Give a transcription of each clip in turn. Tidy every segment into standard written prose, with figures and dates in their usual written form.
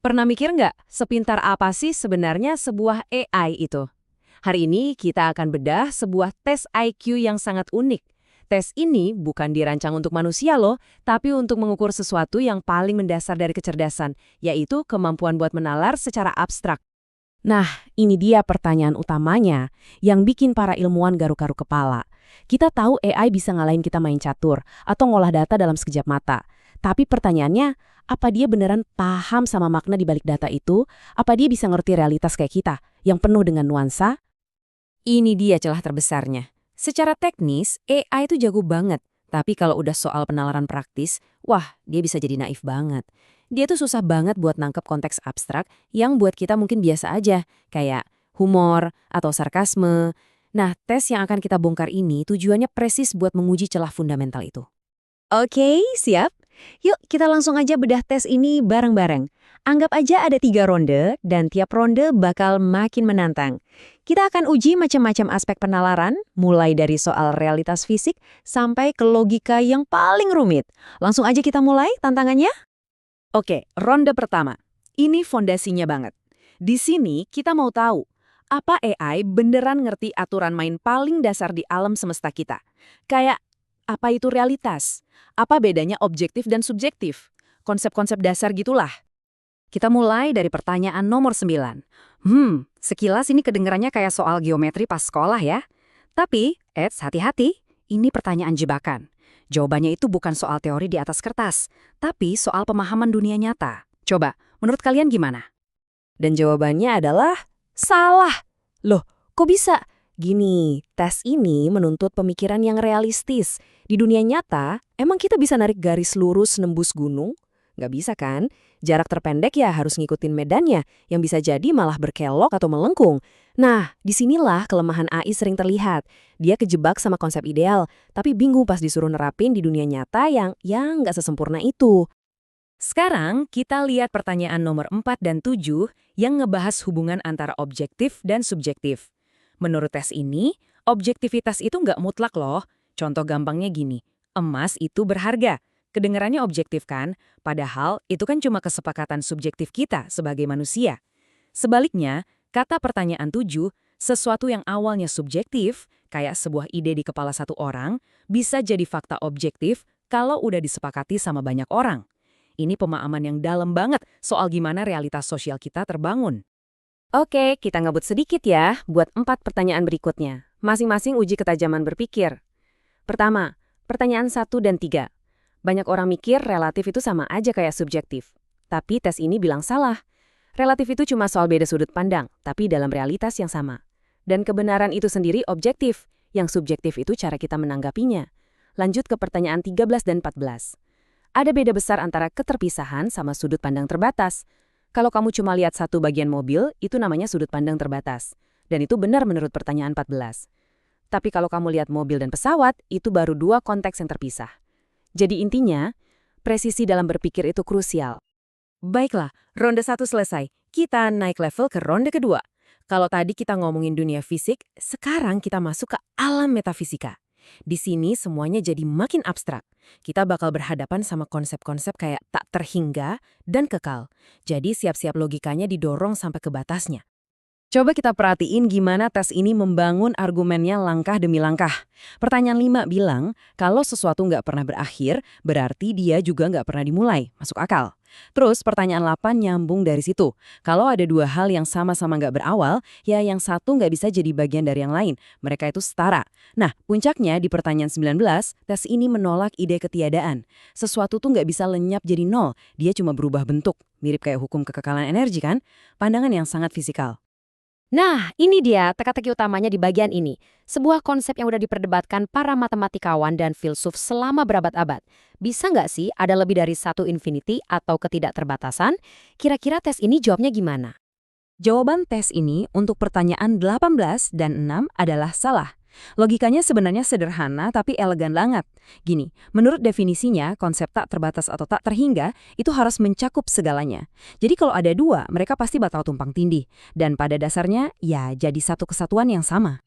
Pernah mikir nggak, sepintar apa sih sebenarnya sebuah AI itu? Hari ini kita akan bedah sebuah tes IQ yang sangat unik. Tes ini bukan dirancang untuk manusia loh, tapi untuk mengukur sesuatu yang paling mendasar dari kecerdasan, yaitu kemampuan buat menalar secara abstrak. Nah, ini dia pertanyaan utamanya yang bikin para ilmuwan garuk-garuk kepala. Kita tahu AI bisa ngalahin kita main catur atau ngolah data dalam sekejap mata. Tapi pertanyaannya, apa dia beneran paham sama makna di balik data itu? Apa dia bisa ngerti realitas kayak kita, yang penuh dengan nuansa? Ini dia celah terbesarnya. Secara teknis, AI itu jago banget. Tapi kalau udah soal penalaran praktis, wah, dia bisa jadi naif banget. Dia tuh susah banget buat nangkep konteks abstrak yang buat kita mungkin biasa aja, kayak humor atau sarkasme. Nah, tes yang akan kita bongkar ini tujuannya presis buat menguji celah fundamental itu. Oke, siap. Yuk kita langsung aja bedah tes ini bareng-bareng. Anggap aja ada 3 ronde dan tiap ronde bakal makin menantang. Kita akan uji macam-macam aspek penalaran, mulai dari soal realitas fisik sampai ke logika yang paling rumit. Langsung aja kita mulai tantangannya? Oke, ronde pertama. Ini fondasinya banget. Di sini kita mau tahu, apa AI beneran ngerti aturan main paling dasar di alam semesta kita? Kayak, apa itu realitas? Apa bedanya objektif dan subjektif? Konsep-konsep dasar gitulah. Kita mulai dari pertanyaan nomor 9. Sekilas ini kedengarannya kayak soal geometri pas sekolah ya. Tapi, hati-hati, ini pertanyaan jebakan. Jawabannya itu bukan soal teori di atas kertas, tapi soal pemahaman dunia nyata. Coba, menurut kalian gimana? Dan jawabannya adalah salah. Loh, kok bisa? Gini, tes ini menuntut pemikiran yang realistis. Di dunia nyata, emang kita bisa narik garis lurus nembus gunung? Nggak bisa kan? Jarak terpendek ya harus ngikutin medannya, yang bisa jadi malah berkelok atau melengkung. Nah, disinilah kelemahan AI sering terlihat. Dia kejebak sama konsep ideal, tapi bingung pas disuruh nerapin di dunia nyata yang nggak sesempurna itu. Sekarang kita lihat pertanyaan nomor 4 dan 7 yang ngebahas hubungan antara objektif dan subjektif. Menurut tes ini, objektivitas itu nggak mutlak loh. Contoh gampangnya gini, emas itu berharga. Kedengarannya objektif kan? Padahal itu kan cuma kesepakatan subjektif kita sebagai manusia. Sebaliknya, kata pertanyaan 7, sesuatu yang awalnya subjektif, kayak sebuah ide di kepala satu orang, bisa jadi fakta objektif kalau udah disepakati sama banyak orang. Ini pemahaman yang dalam banget soal gimana realitas sosial kita terbangun. Oke, kita ngebut sedikit ya buat 4 pertanyaan berikutnya. Masing-masing uji ketajaman berpikir. Pertama, pertanyaan 1 dan 3. Banyak orang mikir relatif itu sama aja kayak subjektif. Tapi tes ini bilang salah. Relatif itu cuma soal beda sudut pandang, tapi dalam realitas yang sama. Dan kebenaran itu sendiri objektif, yang subjektif itu cara kita menanggapinya. Lanjut ke pertanyaan 13 dan 14. Ada beda besar antara keterpisahan sama sudut pandang terbatas. Kalau kamu cuma lihat satu bagian mobil, itu namanya sudut pandang terbatas. Dan itu benar menurut pertanyaan 14. Tapi kalau kamu lihat mobil dan pesawat, itu baru 2 konteks yang terpisah. Jadi intinya, presisi dalam berpikir itu krusial. Baiklah, ronde 1 selesai. Kita naik level ke ronde kedua. Kalau tadi kita ngomongin dunia fisik, sekarang kita masuk ke alam metafisika. Di sini semuanya jadi makin abstrak. Kita bakal berhadapan sama konsep-konsep kayak tak terhingga dan kekal. Jadi siap-siap logikanya didorong sampai ke batasnya. Coba kita perhatiin gimana tes ini membangun argumennya langkah demi langkah. Pertanyaan 5 bilang, kalau sesuatu nggak pernah berakhir, berarti dia juga nggak pernah dimulai. Masuk akal. Terus pertanyaan 8 nyambung dari situ. Kalau ada 2 hal yang sama-sama nggak berawal, ya yang satu nggak bisa jadi bagian dari yang lain. Mereka itu setara. Nah, puncaknya di pertanyaan 19, tes ini menolak ide ketiadaan. Sesuatu tuh nggak bisa lenyap jadi nol, dia cuma berubah bentuk. Mirip kayak hukum kekekalan energi kan? Pandangan yang sangat fisikal. Nah, ini dia teka-teki utamanya di bagian ini. Sebuah konsep yang udah diperdebatkan para matematikawan dan filsuf selama berabad-abad. Bisa nggak sih ada lebih dari satu infinity atau ketidakterbatasan? Kira-kira tes ini jawabnya gimana? Jawaban tes ini untuk pertanyaan 18 dan 6 adalah salah. Logikanya sebenarnya sederhana tapi elegan banget. Gini, menurut definisinya, konsep tak terbatas atau tak terhingga itu harus mencakup segalanya. Jadi kalau ada 2, mereka pasti bakal tumpang tindih. Dan pada dasarnya, ya jadi satu kesatuan yang sama.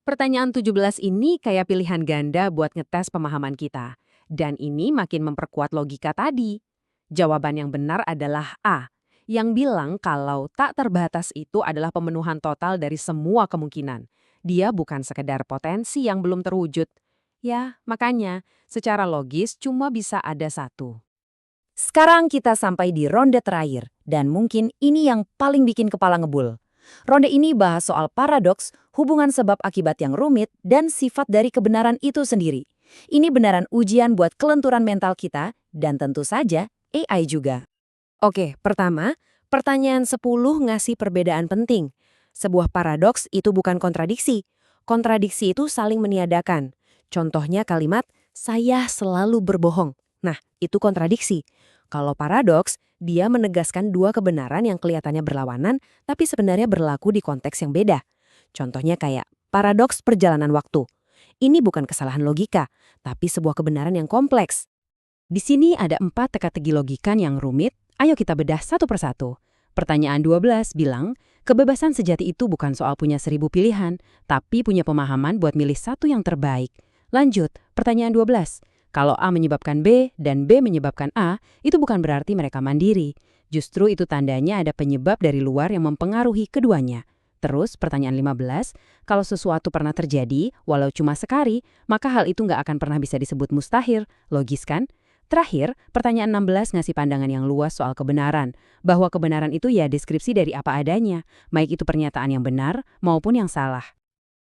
Pertanyaan 17 ini kayak pilihan ganda buat ngetes pemahaman kita. Dan ini makin memperkuat logika tadi. Jawaban yang benar adalah A. yang bilang kalau tak terbatas itu adalah pemenuhan total dari semua kemungkinan. Dia bukan sekedar potensi yang belum terwujud. Ya, makanya secara logis cuma bisa ada satu. Sekarang kita sampai di ronde terakhir, dan mungkin ini yang paling bikin kepala ngebul. Ronde ini bahas soal paradoks, hubungan sebab akibat yang rumit, dan sifat dari kebenaran itu sendiri. Ini beneran ujian buat kelenturan mental kita, dan tentu saja AI juga. Oke, pertama, pertanyaan 10 ngasih perbedaan penting. Sebuah paradoks itu bukan kontradiksi. Kontradiksi itu saling meniadakan. Contohnya kalimat, saya selalu berbohong. Nah, itu kontradiksi. Kalau paradoks, dia menegaskan dua kebenaran yang kelihatannya berlawanan, tapi sebenarnya berlaku di konteks yang beda. Contohnya kayak paradoks perjalanan waktu. Ini bukan kesalahan logika, tapi sebuah kebenaran yang kompleks. Di sini ada 4 teka-teki logika yang rumit, ayo kita bedah satu persatu. Pertanyaan 12 bilang, kebebasan sejati itu bukan soal punya 1000 pilihan, tapi punya pemahaman buat milih satu yang terbaik. Lanjut, pertanyaan 12. Kalau A menyebabkan B dan B menyebabkan A, itu bukan berarti mereka mandiri. Justru itu tandanya ada penyebab dari luar yang mempengaruhi keduanya. Terus, pertanyaan 15, kalau sesuatu pernah terjadi, walau cuma sekali, maka hal itu nggak akan pernah bisa disebut mustahil. Logis kan? Terakhir, pertanyaan 16 ngasih pandangan yang luas soal kebenaran, bahwa kebenaran itu ya deskripsi dari apa adanya, baik itu pernyataan yang benar maupun yang salah.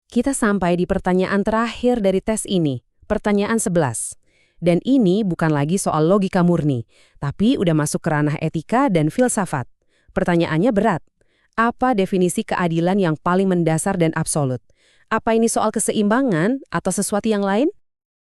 Kita sampai di pertanyaan terakhir dari tes ini, pertanyaan 11. Dan ini bukan lagi soal logika murni, tapi udah masuk ke ranah etika dan filsafat. Pertanyaannya berat. Apa definisi keadilan yang paling mendasar dan absolut? Apa ini soal keseimbangan atau sesuatu yang lain?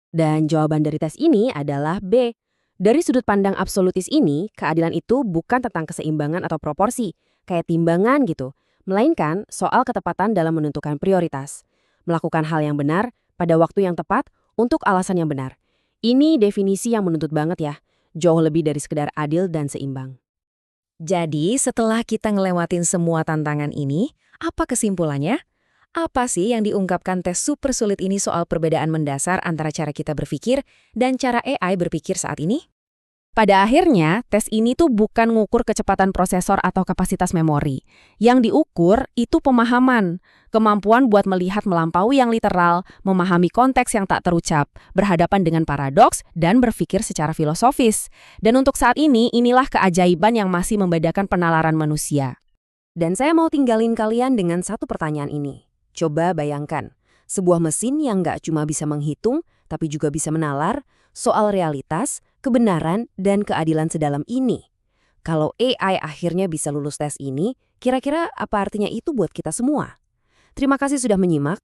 Dan jawaban dari tes ini adalah B. Dari sudut pandang absolutis ini, keadilan itu bukan tentang keseimbangan atau proporsi, kayak timbangan gitu, melainkan soal ketepatan dalam menentukan prioritas. Melakukan hal yang benar pada waktu yang tepat untuk alasan yang benar. Ini definisi yang menuntut banget ya, jauh lebih dari sekedar adil dan seimbang. Jadi, setelah kita ngelewatin semua tantangan ini, apa kesimpulannya? Apa sih yang diungkapkan tes super sulit ini soal perbedaan mendasar antara cara kita berpikir dan cara AI berpikir saat ini? Pada akhirnya, tes ini tuh bukan ngukur kecepatan prosesor atau kapasitas memori. Yang diukur itu pemahaman, kemampuan buat melihat melampaui yang literal, memahami konteks yang tak terucap, berhadapan dengan paradoks, dan berpikir secara filosofis. Dan untuk saat ini, inilah keajaiban yang masih membedakan penalaran manusia. Dan saya mau tinggalin kalian dengan satu pertanyaan ini. Coba bayangkan, sebuah mesin yang nggak cuma bisa menghitung, tapi juga bisa menalar soal realitas, kebenaran, dan keadilan sedalam ini. Kalau AI akhirnya bisa lulus tes ini, kira-kira apa artinya itu buat kita semua? Terima kasih sudah menyimak.